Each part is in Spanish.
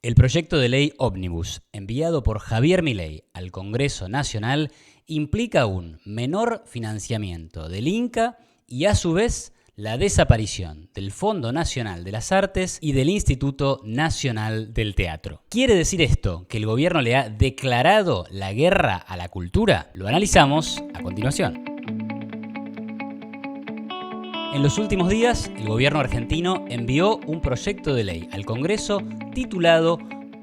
El proyecto de ley Ómnibus, enviado por Javier Milei al Congreso Nacional, implica un menor financiamiento del Inca y, a su vez, la desaparición del Fondo Nacional de las Artes y del Instituto Nacional del Teatro. ¿Quiere decir esto que el gobierno le ha declarado la guerra a la cultura? Lo analizamos a continuación. En los últimos días, el gobierno argentino envió un proyecto de ley al Congreso titulado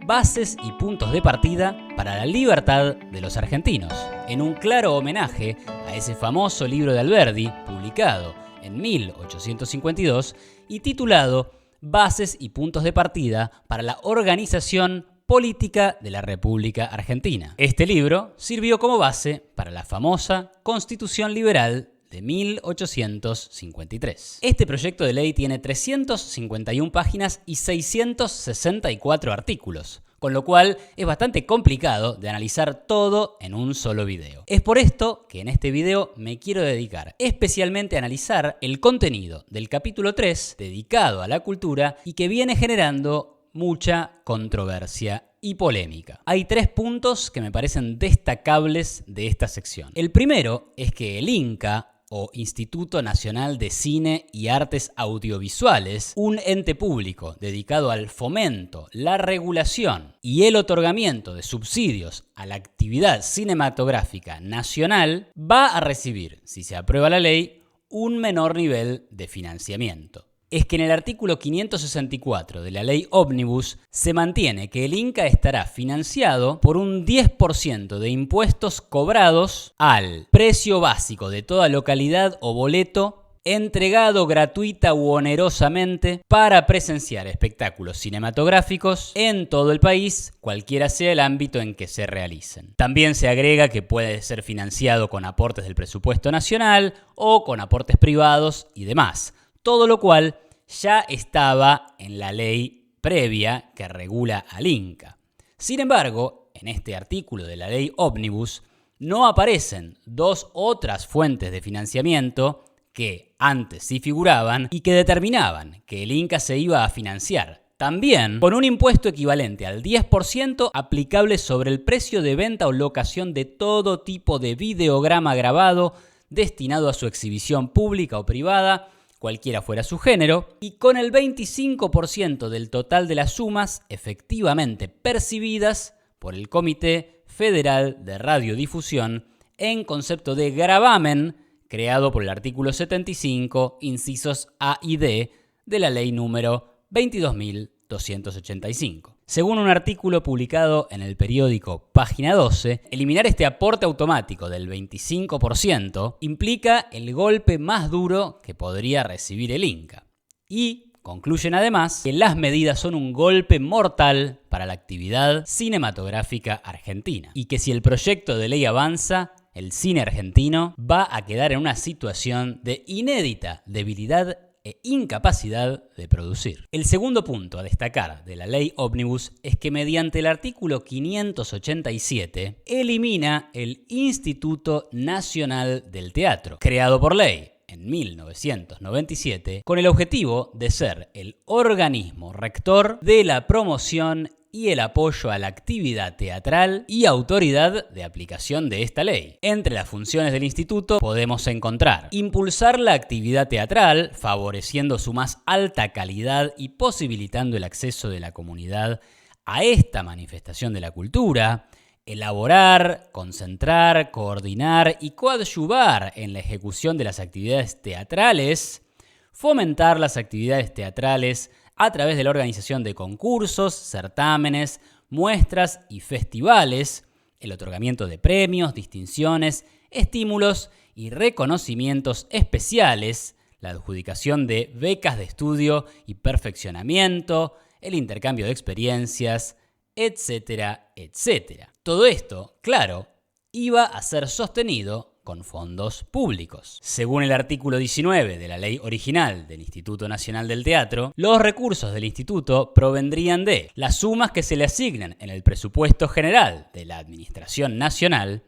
Bases y puntos de partida para la libertad de los argentinos, en un claro homenaje a ese famoso libro de Alberdi, publicado en 1852 y titulado Bases y puntos de partida para la organización política de la República Argentina. Este libro sirvió como base para la famosa Constitución Liberal de 1853. Este proyecto de ley tiene 351 páginas y 664 artículos, con lo cual es bastante complicado de analizar todo en un solo video. Es por esto que en este video me quiero dedicar especialmente a analizar el contenido del capítulo 3 dedicado a la cultura y que viene generando mucha controversia y polémica. Hay 3 puntos que me parecen destacables de esta sección. El primero es que el INCA, o Instituto Nacional de Cine y Artes Audiovisuales, un ente público dedicado al fomento, la regulación y el otorgamiento de subsidios a la actividad cinematográfica nacional, va a recibir, si se aprueba la ley, un menor nivel de financiamiento. Es que en el artículo 564 de la ley Ómnibus se mantiene que el INCA estará financiado por un 10% de impuestos cobrados al precio básico de toda localidad o boleto entregado gratuita u onerosamente para presenciar espectáculos cinematográficos en todo el país, cualquiera sea el ámbito en que se realicen. También se agrega que puede ser financiado con aportes del presupuesto nacional o con aportes privados y demás. Todo lo cual ya estaba en la ley previa que regula al INCA. Sin embargo, en este artículo de la ley Ómnibus no aparecen 2 otras fuentes de financiamiento que antes sí figuraban y que determinaban que el INCA se iba a financiar también con un impuesto equivalente al 10% aplicable sobre el precio de venta o locación de todo tipo de videograma grabado destinado a su exhibición pública o privada, cualquiera fuera su género, y con el 25% del total de las sumas efectivamente percibidas por el Comité Federal de Radiodifusión en concepto de gravamen creado por el artículo 75, incisos A y D de la ley número 22.285. Según un artículo publicado en el periódico Página 12, eliminar este aporte automático del 25% implica el golpe más duro que podría recibir el INCA. Y concluyen además que las medidas son un golpe mortal para la actividad cinematográfica argentina y que si el proyecto de ley avanza, el cine argentino va a quedar en una situación de inédita debilidad e incapacidad de producir. El segundo punto a destacar de la ley Ómnibus es que mediante el artículo 587 elimina el Instituto Nacional del Teatro, creado por ley en 1997, con el objetivo de ser el organismo rector de la promoción y el apoyo a la actividad teatral y autoridad de aplicación de esta ley. Entre las funciones del instituto podemos encontrar impulsar la actividad teatral, favoreciendo su más alta calidad y posibilitando el acceso de la comunidad a esta manifestación de la cultura, elaborar, concentrar, coordinar y coadyuvar en la ejecución de las actividades teatrales, fomentar las actividades teatrales a través de la organización de concursos, certámenes, muestras y festivales, el otorgamiento de premios, distinciones, estímulos y reconocimientos especiales, la adjudicación de becas de estudio y perfeccionamiento, el intercambio de experiencias, etcétera, etcétera. Todo esto, claro, iba a ser sostenido con fondos públicos. Según el artículo 19 de la ley original del Instituto Nacional del Teatro, los recursos del instituto provendrían de las sumas que se le asignan en el presupuesto general de la Administración Nacional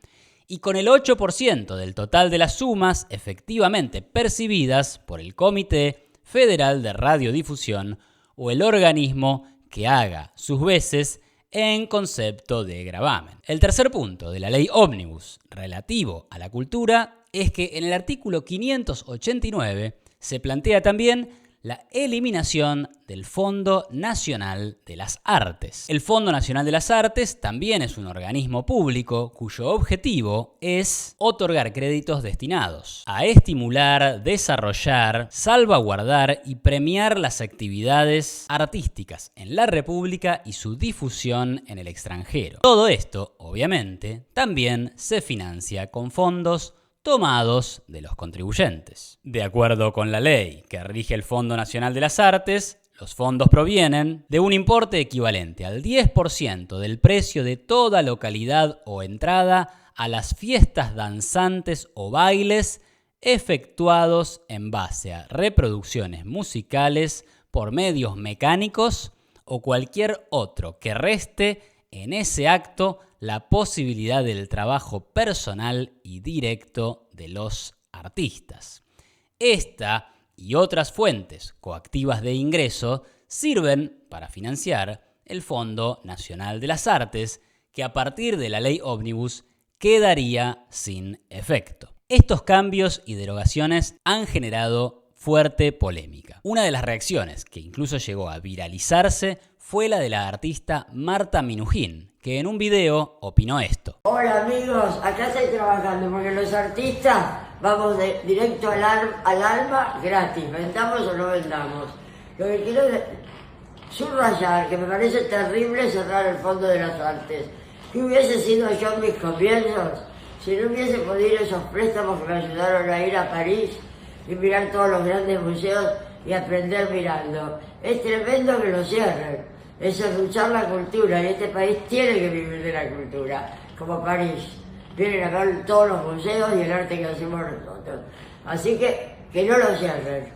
y con el 8% del total de las sumas efectivamente percibidas por el Comité Federal de Radiodifusión o el organismo que haga sus veces en concepto de gravamen. El tercer punto de la ley ómnibus relativo a la cultura es que en el artículo 589 se plantea también la eliminación del Fondo Nacional de las Artes. El Fondo Nacional de las Artes también es un organismo público cuyo objetivo es otorgar créditos destinados a estimular, desarrollar, salvaguardar y premiar las actividades artísticas en la República y su difusión en el extranjero. Todo esto, obviamente, también se financia con fondos tomados de los contribuyentes. De acuerdo con la ley que rige el Fondo Nacional de las Artes, los fondos provienen de un importe equivalente al 10% del precio de toda localidad o entrada a las fiestas danzantes o bailes efectuados en base a reproducciones musicales por medios mecánicos o cualquier otro que reste en ese acto la posibilidad del trabajo personal y directo de los artistas. Esta y otras fuentes coactivas de ingreso sirven para financiar el Fondo Nacional de las Artes, que a partir de la ley ómnibus quedaría sin efecto. Estos cambios y derogaciones han generado fuerte polémica. Una de las reacciones que incluso llegó a viralizarse fue la de la artista Marta Minujín, que en un video opinó esto. Hola amigos, acá estoy trabajando porque los artistas vamos directo al alma gratis, vendamos o no vendamos. Lo que quiero es subrayar que me parece terrible cerrar el Fondo de las Artes. ¿Qué hubiese sido yo en mis comienzos si no hubiese podido ir esos préstamos que me ayudaron a ir a París y mirar todos los grandes museos y aprender mirando? Es tremendo que lo cierren. Eso es luchar la cultura, y este país tiene que vivir de la cultura, como París. Vienen a ver todos los museos y el arte que hacemos nosotros. Así que no lo cierren.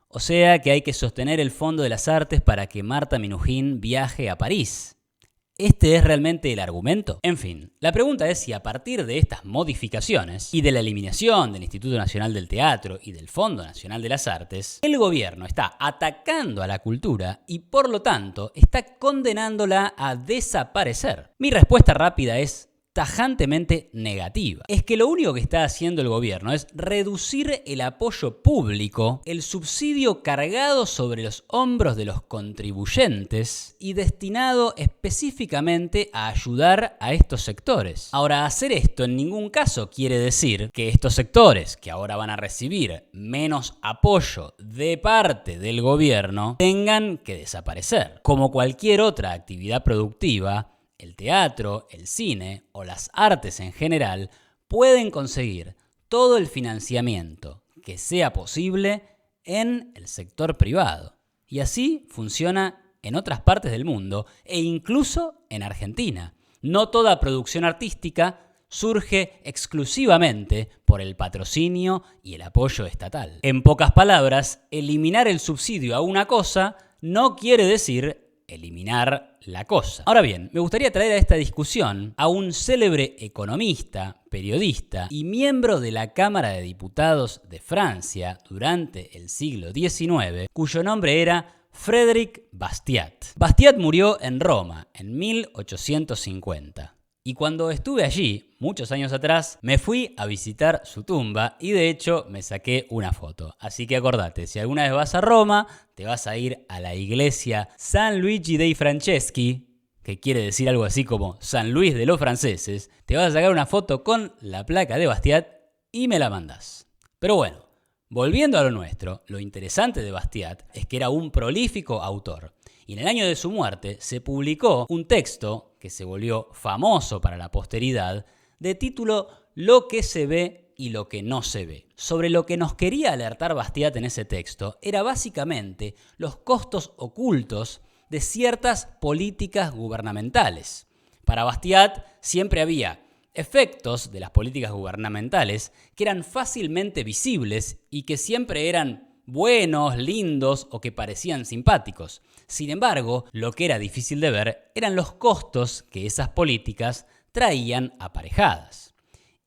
O sea que hay que sostener el Fondo de las Artes para que Marta Minujín viaje a París. ¿Este es realmente el argumento? En fin, la pregunta es si a partir de estas modificaciones y de la eliminación del Instituto Nacional del Teatro y del Fondo Nacional de las Artes, el gobierno está atacando a la cultura y por lo tanto está condenándola a desaparecer. Mi respuesta rápida es tajantemente negativa. Es que lo único que está haciendo el gobierno es reducir el apoyo público, el subsidio cargado sobre los hombros de los contribuyentes y destinado específicamente a ayudar a estos sectores. Ahora, hacer esto en ningún caso quiere decir que estos sectores, que ahora van a recibir menos apoyo de parte del gobierno, tengan que desaparecer. Como cualquier otra actividad productiva, el teatro, el cine o las artes en general pueden conseguir todo el financiamiento que sea posible en el sector privado. Y así funciona en otras partes del mundo e incluso en Argentina. No toda producción artística surge exclusivamente por el patrocinio y el apoyo estatal. En pocas palabras, eliminar el subsidio a una cosa no quiere decir eliminar la cosa. Ahora bien, me gustaría traer a esta discusión a un célebre economista, periodista y miembro de la Cámara de Diputados de Francia durante el siglo XIX, cuyo nombre era Frédéric Bastiat. Bastiat murió en Roma en 1850. Y cuando estuve allí, muchos años atrás, me fui a visitar su tumba y de hecho me saqué una foto. Así que acordate, si alguna vez vas a Roma, te vas a ir a la iglesia San Luigi dei Franceschi, que quiere decir algo así como San Luis de los franceses, te vas a sacar una foto con la placa de Bastiat y me la mandás. Pero bueno, volviendo a lo nuestro, lo interesante de Bastiat es que era un prolífico autor. Y en el año de su muerte se publicó un texto que se volvió famoso para la posteridad, de título Lo que se ve y lo que no se ve. Sobre lo que nos quería alertar Bastiat en ese texto era básicamente los costos ocultos de ciertas políticas gubernamentales. Para Bastiat siempre había efectos de las políticas gubernamentales que eran fácilmente visibles y que siempre eran buenos, lindos o que parecían simpáticos. Sin embargo, lo que era difícil de ver eran los costos que esas políticas traían aparejadas.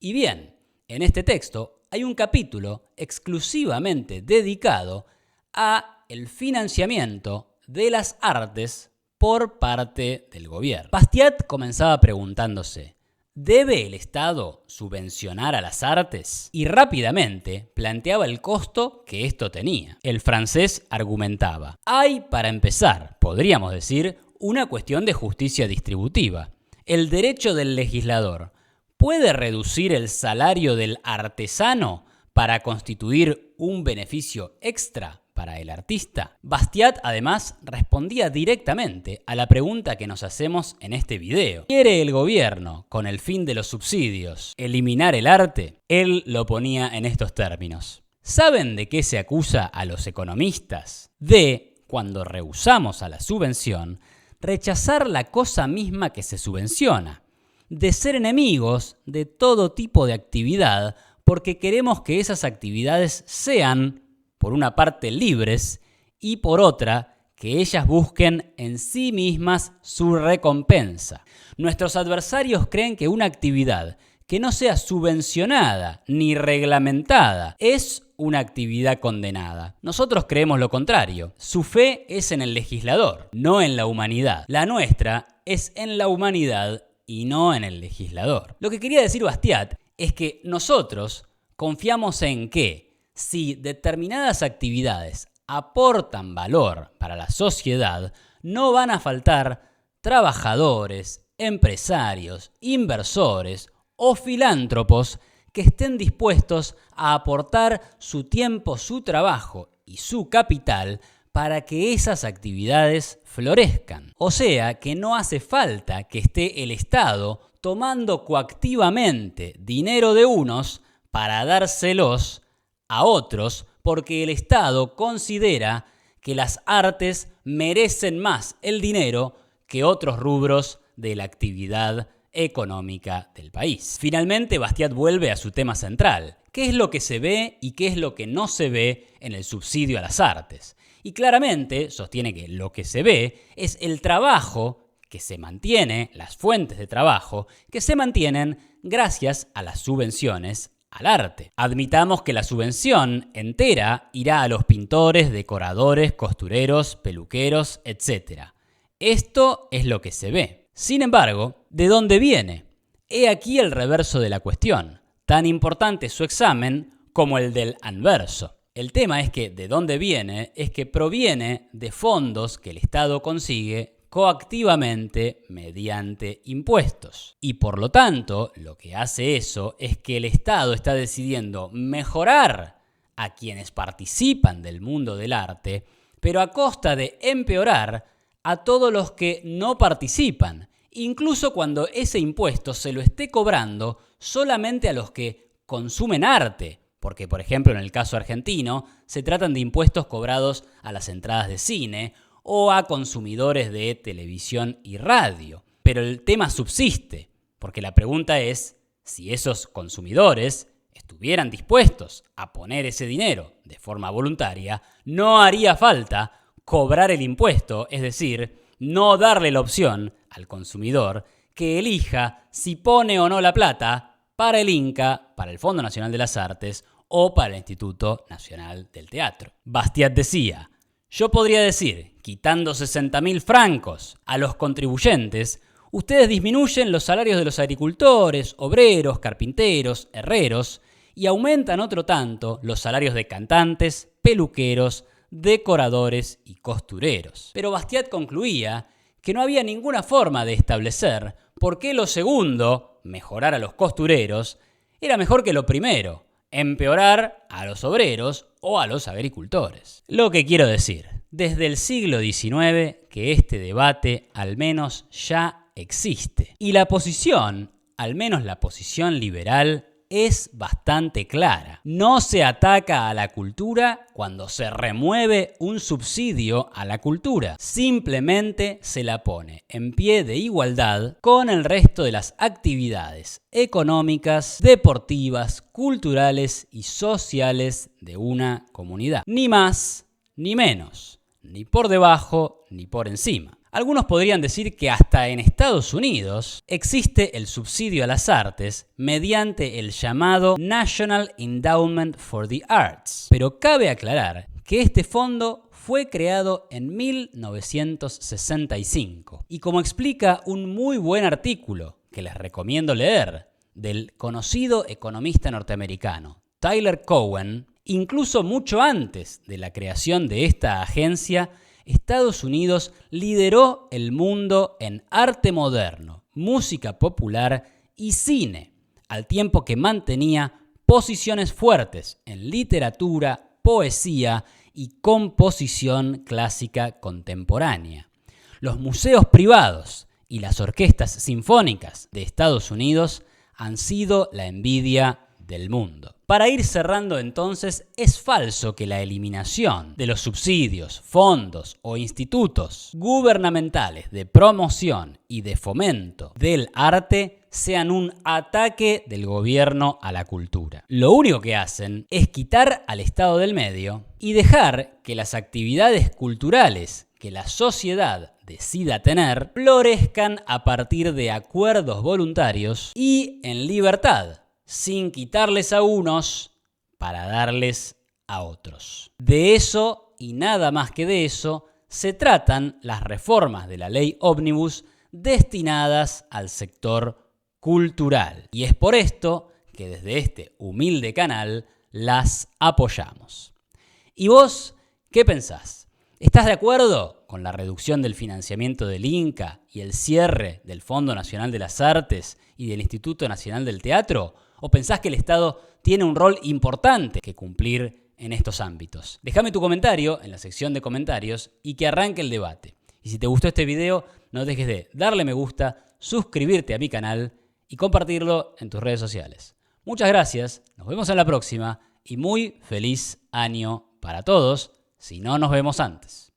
Y bien, en este texto hay un capítulo exclusivamente dedicado a el financiamiento de las artes por parte del gobierno. Bastiat comenzaba preguntándose: ¿debe el Estado subvencionar a las artes? Y rápidamente planteaba el costo que esto tenía. El francés argumentaba: hay, para empezar, podríamos decir, una cuestión de justicia distributiva. El derecho del legislador puede reducir el salario del artesano para constituir un beneficio extra para el artista. Bastiat además respondía directamente a la pregunta que nos hacemos en este video. ¿Quiere el gobierno, con el fin de los subsidios, eliminar el arte? Él lo ponía en estos términos: ¿saben de qué se acusa a los economistas? De, cuando rehusamos a la subvención, rechazar la cosa misma que se subvenciona, de ser enemigos de todo tipo de actividad porque queremos que esas actividades sean, por una parte, libres y por otra, que ellas busquen en sí mismas su recompensa. Nuestros adversarios creen que una actividad que no sea subvencionada ni reglamentada es una actividad condenada. Nosotros creemos lo contrario. Su fe es en el legislador, no en la humanidad. La nuestra es en la humanidad y no en el legislador. Lo que quería decir Bastiat es que nosotros confiamos en que si determinadas actividades aportan valor para la sociedad, no van a faltar trabajadores, empresarios, inversores o filántropos que estén dispuestos a aportar su tiempo, su trabajo y su capital para que esas actividades florezcan. O sea, que no hace falta que esté el Estado tomando coactivamente dinero de unos para dárselos a otros, porque el Estado considera que las artes merecen más el dinero que otros rubros de la actividad económica del país. Finalmente, Bastiat vuelve a su tema central: ¿qué es lo que se ve y qué es lo que no se ve en el subsidio a las artes? Y claramente sostiene que lo que se ve es el trabajo que se mantiene, las fuentes de trabajo que se mantienen gracias a las subvenciones al arte. Admitamos que la subvención entera irá a los pintores, decoradores, costureros, peluqueros, etc. Esto es lo que se ve. Sin embargo, ¿de dónde viene? He aquí el reverso de la cuestión. Tan importante es su examen como el del anverso. El tema es que de dónde viene es que proviene de fondos que el Estado consigue coactivamente mediante impuestos. Y por lo tanto, lo que hace eso es que el Estado está decidiendo mejorar a quienes participan del mundo del arte, pero a costa de empeorar a todos los que no participan, incluso cuando ese impuesto se lo esté cobrando solamente a los que consumen arte. Porque, por ejemplo, en el caso argentino, se tratan de impuestos cobrados a las entradas de cine o a consumidores de televisión y radio. Pero el tema subsiste, porque la pregunta es si esos consumidores estuvieran dispuestos a poner ese dinero de forma voluntaria, no haría falta cobrar el impuesto, es decir, no darle la opción al consumidor que elija si pone o no la plata para el INCA, para el Fondo Nacional de las Artes o para el Instituto Nacional del Teatro. Bastiat decía: yo podría decir, quitando 60.000 francos a los contribuyentes, ustedes disminuyen los salarios de los agricultores, obreros, carpinteros, herreros y aumentan otro tanto los salarios de cantantes, peluqueros, decoradores y costureros. Pero Bastiat concluía que no había ninguna forma de establecer por qué lo segundo, mejorar a los costureros, era mejor que lo primero, empeorar a los obreros o a los agricultores. Lo que quiero decir, desde el siglo XIX que este debate al menos ya existe. Y la posición, al menos la posición liberal, es bastante clara. No se ataca a la cultura cuando se remueve un subsidio a la cultura. Simplemente se la pone en pie de igualdad con el resto de las actividades económicas, deportivas, culturales y sociales de una comunidad. Ni más ni menos, ni por debajo ni por encima. Algunos podrían decir que hasta en Estados Unidos existe el subsidio a las artes mediante el llamado National Endowment for the Arts. Pero cabe aclarar que este fondo fue creado en 1965 y como explica un muy buen artículo que les recomiendo leer del conocido economista norteamericano Tyler Cowen, incluso mucho antes de la creación de esta agencia, Estados Unidos lideró el mundo en arte moderno, música popular y cine, al tiempo que mantenía posiciones fuertes en literatura, poesía y composición clásica contemporánea. Los museos privados y las orquestas sinfónicas de Estados Unidos han sido la envidia del mundo. Para ir cerrando entonces, es falso que la eliminación de los subsidios, fondos o institutos gubernamentales de promoción y de fomento del arte sean un ataque del gobierno a la cultura. Lo único que hacen es quitar al Estado del medio y dejar que las actividades culturales que la sociedad decida tener florezcan a partir de acuerdos voluntarios y en libertad, sin quitarles a unos para darles a otros. De eso, y nada más que de eso, se tratan las reformas de la ley Ómnibus destinadas al sector cultural. Y es por esto que desde este humilde canal las apoyamos. ¿Y vos qué pensás? ¿Estás de acuerdo con la reducción del financiamiento del INCA y el cierre del Fondo Nacional de las Artes y del Instituto Nacional del Teatro? ¿O pensás que el Estado tiene un rol importante que cumplir en estos ámbitos? Déjame tu comentario en la sección de comentarios y que arranque el debate. Y si te gustó este video, no dejes de darle me gusta, suscribirte a mi canal y compartirlo en tus redes sociales. Muchas gracias, nos vemos en la próxima y muy feliz año para todos, si no nos vemos antes.